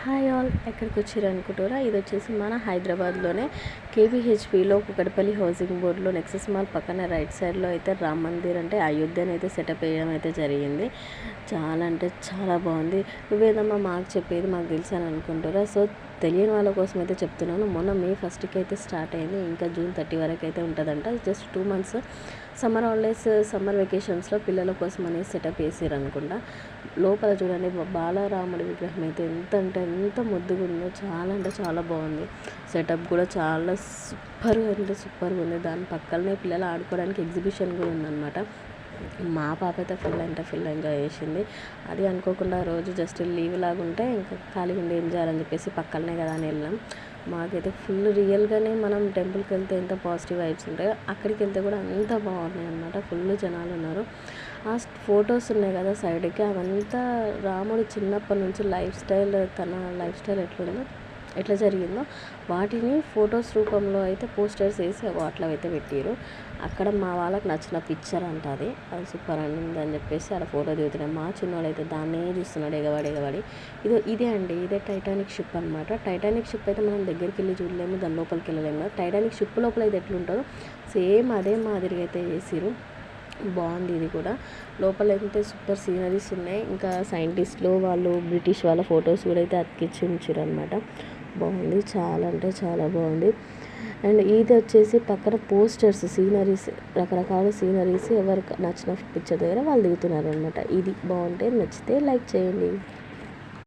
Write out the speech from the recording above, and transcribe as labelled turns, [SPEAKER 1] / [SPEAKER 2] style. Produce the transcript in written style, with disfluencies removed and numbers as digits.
[SPEAKER 1] Hi all, ఎక్కడికి వచ్చారు అనుకుంటారా? ఇది వచ్చేసి మన హైదరాబాద్లోనే కేబిహెచ్పిలో కుకట్పల్లి హౌసింగ్ బోర్డులో నెక్సెస్ మాల్ పక్కన రైట్ సైడ్లో అయితే రామ్ మందిర్ అంటే అయోధ్యని అయితే సెటప్ వేయడం అయితే జరిగింది. చాలా అంటే చాలా బాగుంది. నువ్వేదమ్మా మాకు చెప్పేది మాకు తెలుసు అని అనుకుంటారా? సో తెలియని వాళ్ళ కోసం అయితే చెప్తున్నాను. మొన్న మే 1కి అయితే స్టార్ట్ అయింది, ఇంకా జూన్ 30 వరకు అయితే ఉంటుందంట. Just 2 months summer holidays, summer వెకేషన్స్లో పిల్లల కోసం అనేది సెటప్ వేసారు అనుకుంటా. లోపల చూడండి, బాలరాముడి విగ్రహం అయితే ఎంత అంటే ఎంత ముద్దుగా ఉందో, చాలా అంటే చాలా బాగుంది. సెటప్ కూడా చాలా సూపర్గా అంటే సూపర్గా ఉంది. దాని పక్కనే పిల్లలు ఆడుకోవడానికి ఎగ్జిబిషన్ కూడా ఉందన్నమాట. మా పాప అయితే ఫుల్ ఎంజాయ్ చేసింది. అది అనుకోకుండా రోజు జస్ట్ లీవ్ లాగా ఉంటే ఇంకా ఖాళీగా ఉండి ఏం చేయాలని చెప్పేసి పక్కనే కదా అని వెళ్ళాం. మాకైతే ఫుల్ రియల్గానే మనం టెంపుల్కి వెళ్తే ఎంత పాజిటివ్ వైబ్స్ ఉంటాయో అక్కడికి వెళ్తే కూడా అంత బాగున్నాయి అన్నమాట. ఫుల్ జనాలు ఉన్నారు. ఆ ఫొటోస్ ఉన్నాయి కదా సైడ్కి, అవంతా రాముడు చిన్నప్పటి నుంచి తన లైఫ్ స్టైల్ ఎట్లా జరిగిందో వాటిని ఫొటోస్ రూపంలో అయితే పోస్టర్స్ వేసి అట్లా అయితే పెట్టారు. అక్కడ మా వాళ్ళకి నచ్చిన పిక్చర్ అంట, అది సూపర్ అని చెప్పేసి అక్కడ ఫోటో దిగుతున్నాయి. మా చిన్నోడైతే దాన్నే చూస్తున్నాడు ఎగబడి. ఇదే టైటానిక్ షిప్ అనమాట. టైటానిక్ షిప్ అయితే మనం దగ్గరికి వెళ్ళి చూడలేము, దాని లోపలికి వెళ్ళలేము కదా. టైటానిక్ షిప్ లోపల అయితే ఎట్లుంటుందో సేమ్ అదే మాదిరిగా అయితే వేసారు. బాగుంది. ఇది కూడా లోపల అయితే సూపర్ సీనరీస్ ఉన్నాయి. ఇంకా సైంటిస్టులు వాళ్ళు బ్రిటిష్ వాళ్ళ ఫొటోస్ కూడా అయితే అతికించి ఉంచారు అనమాట. బాగుంది, చాలా అంటే చాలా బాగుంది. అండ్ ఇది వచ్చేసి పక్కన పోస్టర్స్, సీనరీస్, రకరకాల సీనరీస్ ఎవరికి నచ్చిన పిక్చర్ దగ్గర వాళ్ళు దిగుతున్నారు అనమాట. ఇది బాగుంటే నచ్చితే లైక్ చేయండి.